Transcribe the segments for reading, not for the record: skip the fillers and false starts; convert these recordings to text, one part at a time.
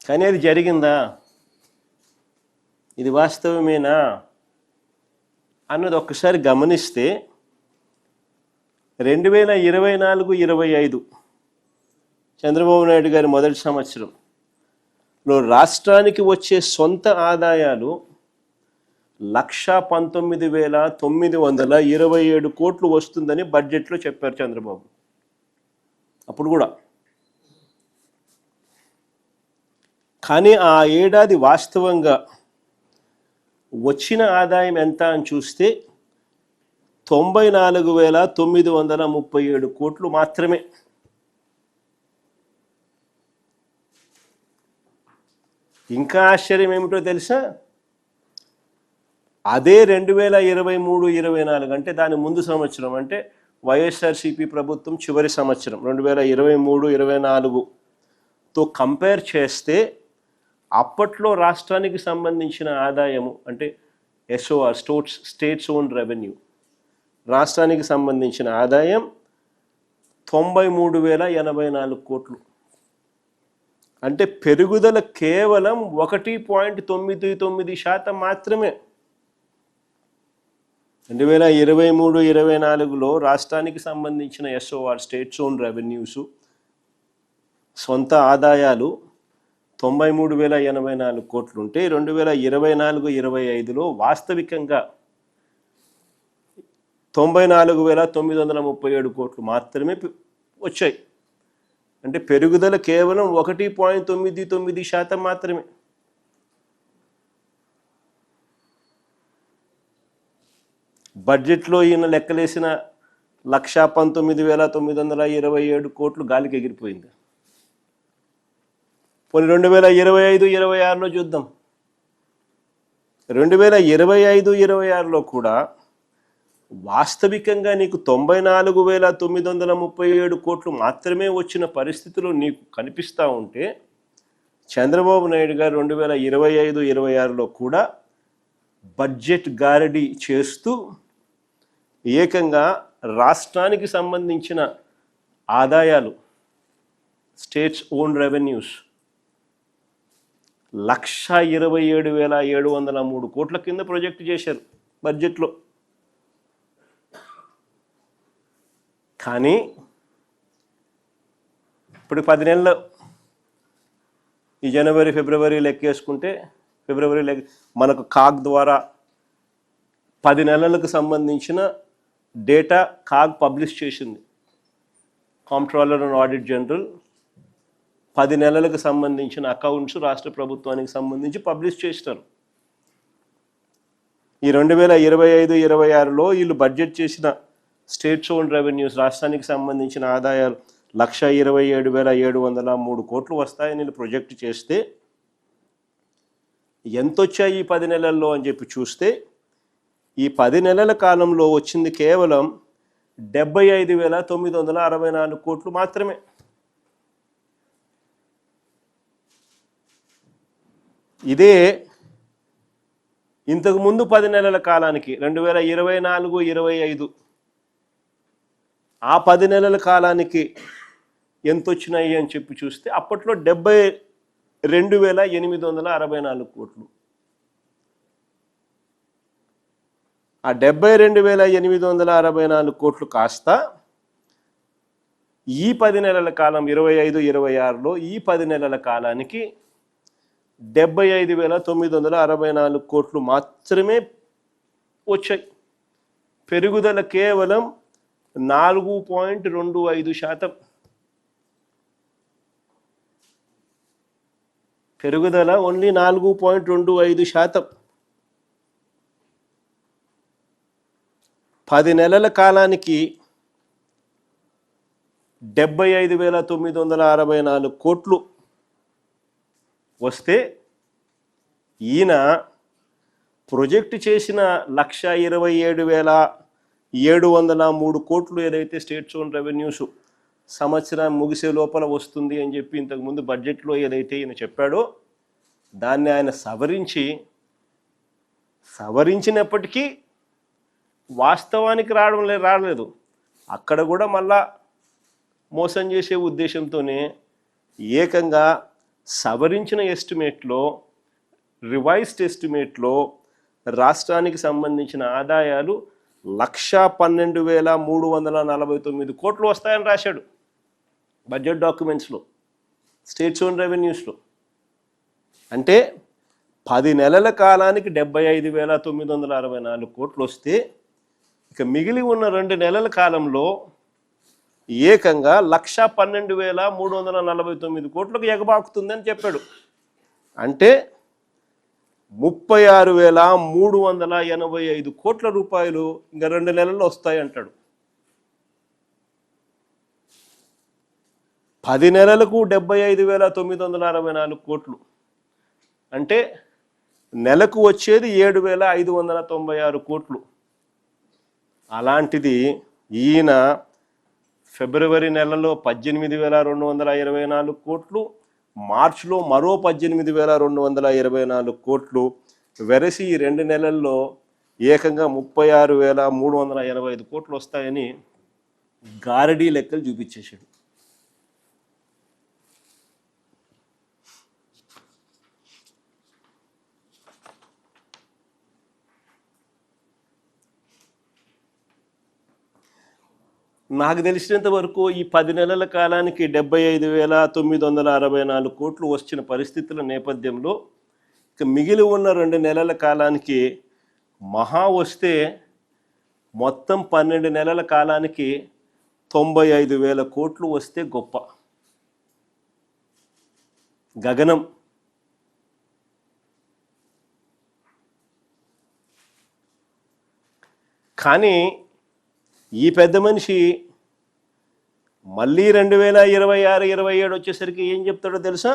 కానీ అది జరిగిందా, ఇది వాస్తవమేనా అన్నది ఒక్కసారి గమనిస్తే 2024-25 చంద్రబాబు నాయుడు గారి మొదటి సంవత్సరంలో రాష్ట్రానికి వచ్చే సొంత ఆదాయాలు 1,19,927 కోట్లు వస్తుందని బడ్జెట్లో చెప్పారు చంద్రబాబు. అప్పుడు కూడా కానీ ఆ ఏడాది వాస్తవంగా వచ్చిన ఆదాయం ఎంత అని చూస్తే 94,937 కోట్లు మాత్రమే. ఇంకా ఆశ్చర్యం ఏమిటో తెలుసా, అదే 2023-24 అంటే దాని ముందు సంవత్సరం, అంటే వైఎస్ఆర్సీపీ ప్రభుత్వం చివరి సంవత్సరం 2023-24తో కంపేర్ చేస్తే అప్పట్లో రాష్ట్రానికి సంబంధించిన ఆదాయము అంటే ఎస్ఓఆర్ స్టేట్స్ ఓన్ రెవెన్యూ, రాష్ట్రానికి సంబంధించిన ఆదాయం 93,084 కోట్లు. అంటే పెరుగుదల కేవలం 1.99% మాత్రమే. 2023-24లో రాష్ట్రానికి సంబంధించిన ఎస్ఓఆర్ స్టేట్స్ ఓన్ రెవెన్యూస్ సొంత ఆదాయాలు 93,084 కోట్లు ఉంటే 2024-25లో వాస్తవికంగా 94,937 కోట్లు మాత్రమే వచ్చాయి. అంటే పెరుగుదల కేవలం 1.99% మాత్రమే. బడ్జెట్లో ఈయన లెక్కలేసిన 1,19,927 కోట్లు గాలికి ఎగిరిపోయింది. పోనీ 2025-26లో చూద్దాం. 2025-26లో కూడా వాస్తవికంగా నీకు 94,937 కోట్లు మాత్రమే వచ్చిన పరిస్థితులు నీకు కనిపిస్తూ ఉంటే, చంద్రబాబు నాయుడు గారు 2025-26లో కూడా బడ్జెట్ గారడీ చేస్తూ ఏకంగా రాష్ట్రానికి సంబంధించిన ఆదాయాలు స్టేట్స్ ఓన్ రెవెన్యూస్ 1,27,703 కోట్ల కింద ప్రొజెక్ట్ చేశారు బడ్జెట్లో. కానీ ఇప్పుడు 10 నెలలు ఈ జనవరి ఫిబ్రవరి లెక్కేసుకుంటే, మనకు కాగ్ ద్వారా 10 నెలలకు సంబంధించిన డేటా కాగ్ పబ్లిష్ చేసింది. కాంప్ట్రోలర్ అండ్ ఆడిట్ జనరల్ 10 నెలలకు సంబంధించిన అకౌంట్స్ రాష్ట్ర ప్రభుత్వానికి సంబంధించి పబ్లిష్ చేస్తారు. ఈ 2025-26లో వీళ్ళు బడ్జెట్ చేసిన స్టేట్స్ ఓన్ రెవెన్యూస్ రాష్ట్రానికి సంబంధించిన ఆదాయాలు 1,27,703 కోట్లు వస్తాయని వీళ్ళు ప్రొజెక్ట్ చేస్తే, ఎంత వచ్చాయి ఈ 10 నెలల్లో అని చెప్పి చూస్తే, ఈ 10 నెలల కాలంలో వచ్చింది కేవలం 75,964 కోట్లు మాత్రమే. ఇదే ఇంతకుముందు 10 నెలల కాలానికి 2024-25 ఆ 10 నెలల కాలానికి ఎంత వచ్చినాయి అని చెప్పి చూస్తే అప్పట్లో 72,864 కోట్లు. ఆ 72,864 కోట్లు కాస్త ఈ 10 నెలల కాలం 25-26లో ఈ 10 నెలల కాలానికి 75,964 కోట్లు మాత్రమే వచ్చాయి. పెరుగుదల కేవలం 4.25%. పెరుగుదల ఓన్లీ 4.25%. 10 నెలల కాలానికి 75,964 కోట్లు వస్తే ఈయన ప్రొజెక్ట్ చేసిన 1,27,703 కోట్లు ఏదైతే స్టేట్స్ ఓన్ రెవెన్యూస్ సంవత్సరం ముగిసే లోపల వస్తుంది అని చెప్పి ఇంతకుముందు బడ్జెట్లో ఏదైతే ఈయన చెప్పాడో దాన్ని ఆయన సవరించినప్పటికీ వాస్తవానికి రాలేదు. అక్కడ కూడా మళ్ళా మోసం చేసే ఉద్దేశంతోనే ఏకంగా సవరించిన ఎస్టిమేట్లో, రివైజ్డ్ ఎస్టిమేట్లో రాష్ట్రానికి సంబంధించిన ఆదాయాలు 1,12,349 కోట్లు వస్తాయని రాశాడు బడ్జెట్ డాక్యుమెంట్స్లో, స్టేట్స్ ఓన్ రెవెన్యూస్లో. అంటే 10 నెలల కాలానికి 75,964 కోట్లు వస్తే ఇక మిగిలి ఉన్న 2 నెలల కాలంలో ఏకంగా 1,12,349 కోట్లకు ఎగబాకుతుందని చెప్పాడు. అంటే 36,385 కోట్ల రూపాయలు ఇంకా 2 నెలల్లో వస్తాయి అంటాడు. 10 నెలలకు 75,964 కోట్లు అంటే నెలకు వచ్చేది 7,596 కోట్లు. అలాంటిది ఈయన ఫిబ్రవరి నెలలో 18,224 కోట్లు, మార్చిలో మరో 18,224 కోట్లు, వెరసి ఈ 2 నెలల్లో ఏకంగా 36,385 కోట్లు వస్తాయని గారడీ లెక్కలు చూపించేశాడు. నాకు తెలిసినంత వరకు ఈ 10 నెలల కాలానికి 75,964 కోట్లు వచ్చిన పరిస్థితుల నేపథ్యంలో ఇక మిగిలి ఉన్న 2 నెలల కాలానికి మహా వస్తే మొత్తం 12 నెలల కాలానికి 95,000 కోట్లు వస్తే గొప్ప. గగనం. కానీ ఈ పెద్ద మనిషి మళ్ళీ 2026-27 వచ్చేసరికి ఏం చెప్తాడో తెలుసా?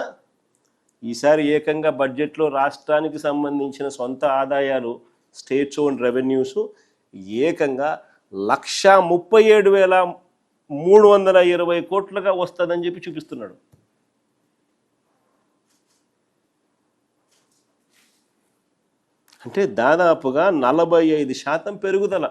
ఈసారి ఏకంగా బడ్జెట్లో రాష్ట్రానికి సంబంధించిన సొంత ఆదాయాలు, స్టేట్స్ ఓన్ రెవెన్యూస్ ఏకంగా 1,37,320 కోట్లుగా వస్తుందని చెప్పి చూపిస్తున్నాడు. అంటే దాదాపుగా 45% పెరుగుదల.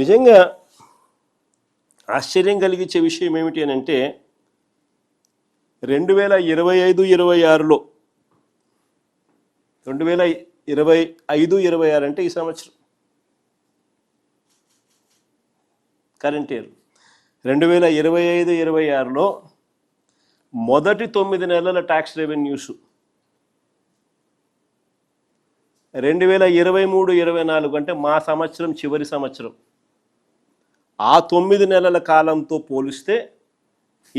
నిజంగా ఆశ్చర్యం కలిగించే విషయం ఏమిటి అని అంటే 2025-26లో 2025-26 అంటే ఈ సంవత్సరం కరెంట్ ఇయర్ 2025-26లో మొదటి 9 నెలల ట్యాక్స్ రెవెన్యూస్ 2023-24 అంటే మా సంవత్సరం చివరి సంవత్సరం ఆ 9 నెలల కాలంతో పోలిస్తే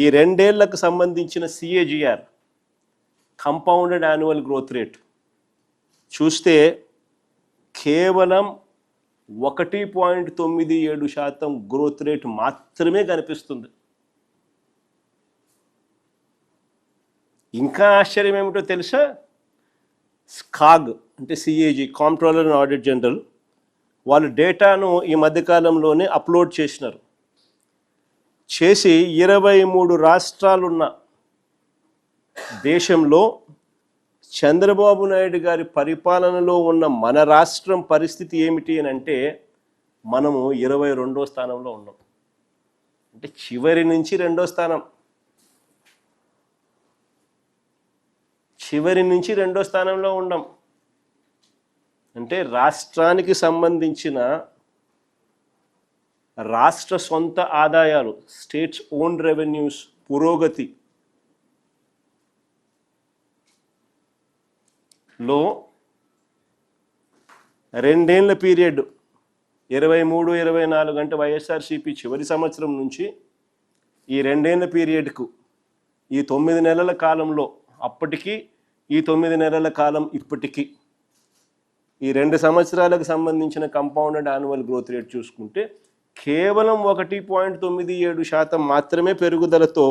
ఈ 2 ఏళ్లకు సంబంధించిన CAGR compounded annual growth rate చూస్తే కేవలం 1.97% గ్రోత్ రేట్ మాత్రమే కనిపిస్తుంది. ఇంకా ఆశ్చర్యం ఏమిటో తెలుసా? స్కాగ్ అంటే CAG, comptroller and audit general, వాళ్ళు డేటాను ఈ మధ్యకాలంలోనే అప్లోడ్ చేసినారు. చేసి 23 రాష్ట్రాలున్న దేశంలో చంద్రబాబు నాయుడు గారి పరిపాలనలో ఉన్న మన రాష్ట్రం పరిస్థితి ఏమిటి అని అంటే మనము 22వ స్థానంలో ఉన్నాం. అంటే చివరి నుంచి 2వ స్థానం, చివరి నుంచి 2వ స్థానంలో ఉన్నాం. అంటే రాష్ట్రానికి సంబంధించిన రాష్ట్ర సొంత ఆదాయాలు, స్టేట్స్ ఓన్ రెవెన్యూస్ పురోగతి లో 2 ఏళ్ల పీరియడ్ 23-24 అంటే వైఎస్ఆర్సీపీ చివరి సంవత్సరం నుంచి ఈ 2 ఏళ్ల పీరియడ్కు ఈ 9 నెలల కాలంలో అప్పటికి, ఈ 9 నెలల కాలం ఇప్పటికీ ఈ 2 సంవత్సరాలకు సంబంధించిన కంపౌండెడ్ యాన్యువల్ గ్రోత్ రేట్ చూసుకుంటే కేవలం 1.97% మాత్రమే పెరుగుదలతో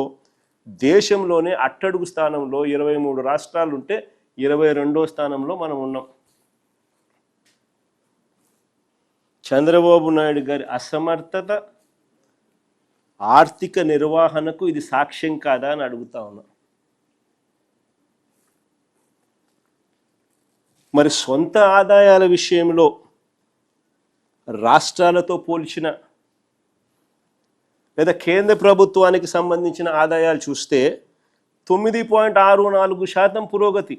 దేశంలోనే అట్టడుగు స్థానంలో 23 రాష్ట్రాలు ఉంటే 22వ స్థానంలో మనం ఉన్నాం. చంద్రబాబు నాయుడు గారి అసమర్థత, ఆర్థిక నిర్వహణకు ఇది సాక్ష్యం కాదా అని అడుగుతా ఉన్నా. మరి సొంత ఆదాయాల విషయంలో రాష్ట్రాలతో పోల్చిన లేదా కేంద్ర ప్రభుత్వానికి సంబంధించిన ఆదాయాలు చూస్తే 9.64% పురోగతి.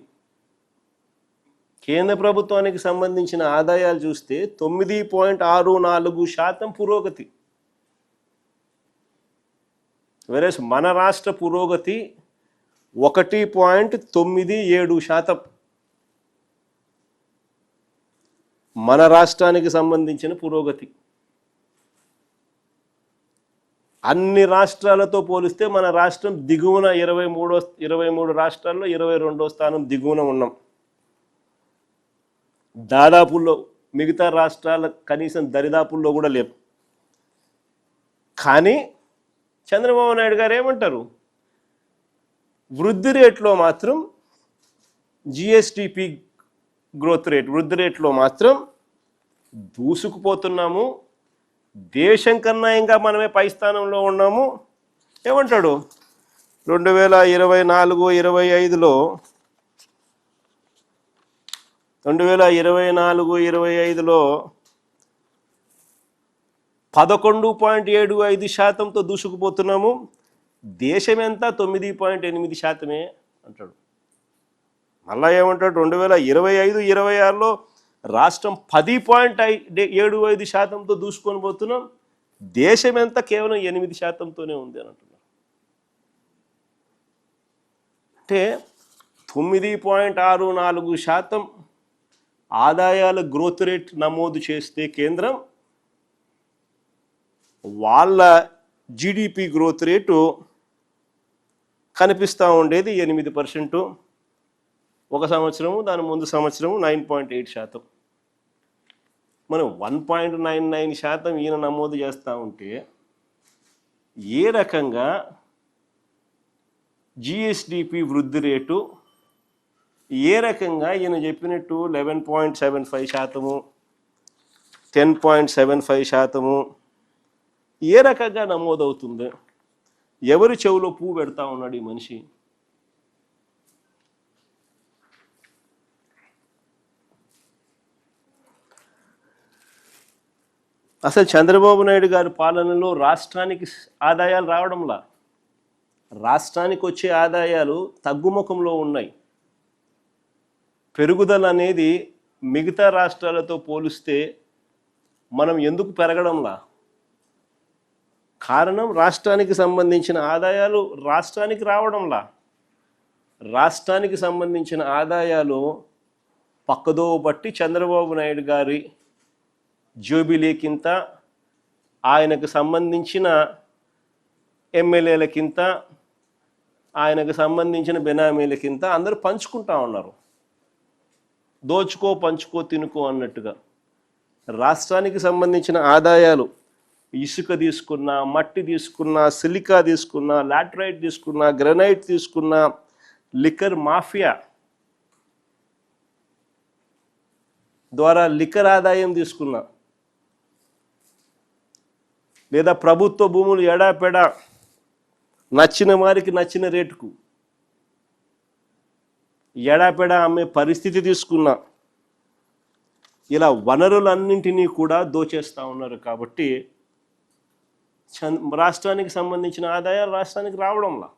కేంద్ర ప్రభుత్వానికి సంబంధించిన ఆదాయాలు చూస్తే 9.64% పురోగతి. వేరేస్ మన రాష్ట్ర పురోగతి 1.97%. మన రాష్ట్రానికి సంబంధించిన పురోగతి అన్ని రాష్ట్రాలతో పోలిస్తే మన రాష్ట్రం దిగువన 23 రాష్ట్రాల్లో 22వ స్థానం దిగువన ఉన్నాం. దాదాపుల్లో మిగతా రాష్ట్రాల కనీసం దరిదాపుల్లో కూడా లేవు. కానీ చంద్రబాబు నాయుడు గారు ఏమంటారు, వృద్ధి రేట్లో మాత్రం జిఎస్డిపి గ్రోత్ రేట్ వృద్ధి రేట్లో మాత్రం దూసుకుపోతున్నాము, దేశం కన్నా ఇంకా మనమే పై స్థానంలో ఉన్నాము. ఏమంటాడు 2024-25లో 11.75%తో దూసుకుపోతున్నాము, దేశం ఎంత 9.8% అంటాడు. మళ్ళా ఏమంటాడు 2025-26లో రాష్ట్రం 10.75%తో దూసుకొని పోతున్నాం, దేశం ఎంత కేవలం 8%తోనే ఉంది అని అంటున్నారు. అంటే 9.64% ఆదాయాల గ్రోత్ రేట్ నమోదు చేస్తే కేంద్రం, వాళ్ళ జీడిపి గ్రోత్ రేటు కనిపిస్తూ ఉండేది 8%. ఒక సంవత్సరము దాని ముందు సంవత్సరము 9.8%. మనం 1.99% ఈయన నమోదు చేస్తూ ఉంటే ఏ రకంగా జిఎస్డిపి వృద్ధి రేటు ఏ రకంగా ఈయన చెప్పినట్టు 11.75%, 10.75% ఏ రకంగా నమోదవుతుంది? ఎవరి చెవులో పువ్వు పెడతా ఉన్నాడు ఈ మనిషి? అసలు చంద్రబాబు నాయుడు గారి పాలనలో రాష్ట్రానికి ఆదాయాలు రావడంలా, రాష్ట్రానికి వచ్చే ఆదాయాలు తగ్గుముఖంలో ఉన్నాయి. పెరుగుదల అనేది మిగతా రాష్ట్రాలతో పోలిస్తే మనం ఎందుకు పెరగడంలా? కారణం రాష్ట్రానికి సంబంధించిన ఆదాయాలు రాష్ట్రానికి రావడంలా. రాష్ట్రానికి సంబంధించిన ఆదాయాలు పక్కదో బట్టి చంద్రబాబు నాయుడు గారి జోబిలీకింత, ఆయనకు సంబంధించిన ఎమ్మెల్యేలకింత, ఆయనకు సంబంధించిన బెనామీలకింత అందరూ పంచుకుంటా ఉన్నారు. దోచుకో పంచుకో తినుకో అన్నట్టుగా. రాష్ట్రానికి సంబంధించిన ఆదాయాలు ఇసుక తీసుకున్నా, మట్టి తీసుకున్నా, సిలికా తీసుకున్నా, లాటరైట్ తీసుకున్నా, గ్రనైట్ తీసుకున్నా, లిక్కర్ మాఫియా ద్వారా లిక్కర్ ఆదాయం తీసుకున్నా, లేదా ప్రభుత్వ భూములు ఎడాపెడా నచ్చిన వారికి నచ్చిన రేటుకు ఎడాపెడా అమ్మే పరిస్థితి తీసుకున్నా, ఇలా వనరులన్నింటినీ కూడా దోచేస్తూ ఉన్నారు. కాబట్టి రాష్ట్రానికి సంబంధించిన ఆదాయాలు రాష్ట్రానికి రావడంలా.